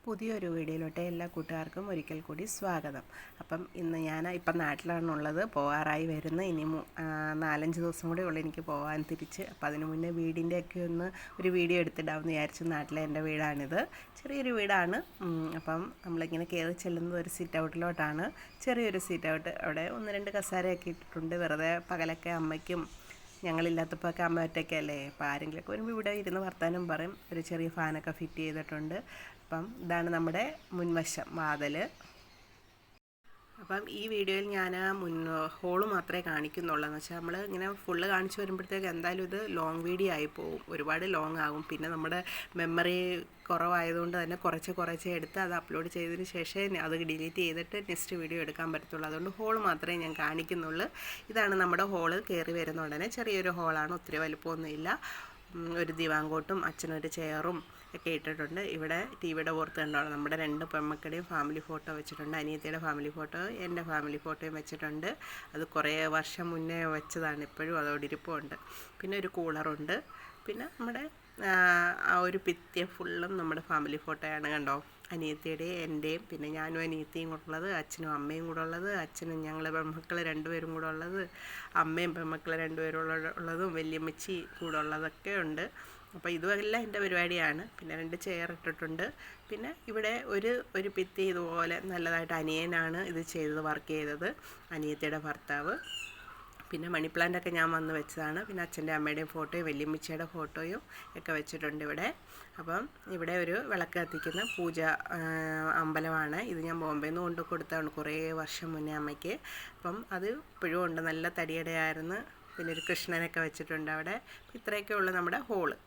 പുതിയൊരു വീഡിയോയിലോട്ട് എല്ലാ കൂട്ടുകാർക്കും ഒരിക്കൽ കൂടി സ്വാഗതം. അപ്പം ഇന്ന് ഞാൻ ഇപ്പം നാട്ടിലാണുള്ളത്, പോകാറായി വരുന്നു. ഇനി 4-5 ദിവസം കൂടെ ഉള്ളൂ എനിക്ക് പോകാൻ തിരിച്ച്. അപ്പം അതിന് മുന്നേ വീടിൻ്റെയൊക്കെ ഒരു വീഡിയോ എടുത്തിടാമെന്ന് വിചാരിച്ചു. നാട്ടിലെ എൻ്റെ വീടാണിത്, ചെറിയൊരു വീടാണ്. അപ്പം നമ്മളിങ്ങനെ കയറി ചെല്ലുന്നത് ഒരു സിറ്റ് ഔട്ടിലോട്ടാണ്, ചെറിയൊരു സിറ്റ് ഔട്ട്. അവിടെ 1-2 കസേരയൊക്കെ ഇട്ടിട്ടുണ്ട്. വെറുതെ പകലൊക്കെ അമ്മയ്ക്കും ഞങ്ങളില്ലാത്തപ്പോൾ ഒക്കെ അമ്മ ഒറ്റയ്ക്കല്ലേ, അപ്പോൾ ആരെങ്കിലുമൊക്കെ വരുമ്പോൾ ഇവിടെ ഇരുന്ന് വർത്താനം പറയും. ഒരു ചെറിയ ഫാനൊക്കെ ഫിറ്റ് ചെയ്തിട്ടുണ്ട്. അപ്പം ഇതാണ് നമ്മുടെ മുൻവശം, വാതിൽ. അപ്പം ഈ വീഡിയോയിൽ ഞാൻ ഹോള് മാത്രമേ കാണിക്കുന്നുള്ളൂ. എന്ന് വെച്ചാൽ നമ്മൾ ഇങ്ങനെ ഫുള്ള് കാണിച്ച് വരുമ്പോഴത്തേക്ക് എന്തായാലും ഇത് ലോങ് വീഡിയോ ആയി പോകും, ഒരുപാട് ലോങ് ആകും. പിന്നെ നമ്മുടെ മെമ്മറി കുറവായതുകൊണ്ട് തന്നെ കുറച്ച് എടുത്ത് അത് അപ്ലോഡ് ചെയ്തതിന് ശേഷം അത് ഡിലീറ്റ് ചെയ്തിട്ട് നെക്സ്റ്റ് വീഡിയോ എടുക്കാൻ പറ്റത്തുള്ളൂ. അതുകൊണ്ട് ഹോള് മാത്രമേ ഞാൻ കാണിക്കുന്നുള്ളൂ. ഇതാണ് നമ്മുടെ ഹോള്. കയറി വരുന്ന ഉടനെ ചെറിയൊരു ഹോളാണ്, ഒത്തിരി വലുപ്പമൊന്നുമില്ല. ഒരു ദിവാങ്കോട്ടും അച്ഛനൊരു ചെയറും ഒക്കെ ഇട്ടിട്ടുണ്ട്. ഇവിടെ ടി വിയുടെ പുറത്ത് കണ്ടാണ് നമ്മുടെ 2 പെൺമക്കളുടെയും ഫാമിലി ഫോട്ടോ വെച്ചിട്ടുണ്ട്. അനിയത്തിയുടെ ഫാമിലി ഫോട്ടോ, എൻ്റെ ഫാമിലി ഫോട്ടോയും വെച്ചിട്ടുണ്ട്. അത് കുറേ വർഷം മുന്നേ വെച്ചതാണ്, ഇപ്പോഴും അതോടെ ഇരിപ്പുണ്ട്. പിന്നെ ഒരു കൂളറുണ്ട്. പിന്നെ നമ്മുടെ ആ ഒരു ഭിത്തി ഫുള്ളും നമ്മുടെ ഫാമിലി ഫോട്ടോയാണ്, കണ്ടോ. അനിയത്തിയുടെയും എൻ്റെയും, പിന്നെ ഞാനും അനിയത്തിയും കൂടെ ഉള്ളത്, അച്ഛനും അമ്മയും കൂടെ ഉള്ളത്, അച്ഛനും ഞങ്ങൾ പെൺമക്കൾ 2 പേരും കൂടെ ഉള്ളത്, അമ്മയും പെൺമക്കൾ 2 പേരും ഉള്ളതും വല്യമ്മച്ചി കൂടെ ഉള്ളതൊക്കെ ഉണ്ട്. അപ്പോൾ ഇതുമെല്ലാം എൻ്റെ പരിപാടിയാണ്. പിന്നെ 2 ചെയർ ഇട്ടിട്ടുണ്ട്. പിന്നെ ഇവിടെ ഒരു ഭിത്തി ഇതുപോലെ നല്ലതായിട്ട് അനിയനാണ് ഇത് ചെയ്തത്, വർക്ക് ചെയ്തത്, അനിയത്തിയുടെ ഭർത്താവ്. പിന്നെ മണി പ്ലാന്റൊക്കെ ഞാൻ വന്ന് വെച്ചതാണ്. പിന്നെ അച്ഛൻ്റെ അമ്മയുടെയും ഫോട്ടോയും വല്യമ്മച്ചിയുടെ ഫോട്ടോയും ഒക്കെ വെച്ചിട്ടുണ്ട് ഇവിടെ. അപ്പം ഇവിടെ ഒരു വിളക്ക് കത്തിക്കുന്ന പൂജ അമ്പലമാണ്. ഇത് ഞാൻ ബോംബെയിൽ നിന്ന് കൊണ്ട് കൊടുത്തതാണ് കുറേ വർഷം മുന്നേ അമ്മയ്ക്ക്. അപ്പം അത് ഇപ്പോഴും ഉണ്ട്, നല്ല തടിയുടെ ആയിരുന്നു. പിന്നെ ഒരു കൃഷ്ണനൊക്കെ വെച്ചിട്ടുണ്ട് അവിടെ. ഇത്രയൊക്കെ ഉള്ളൂ നമ്മുടെ ഹോള്.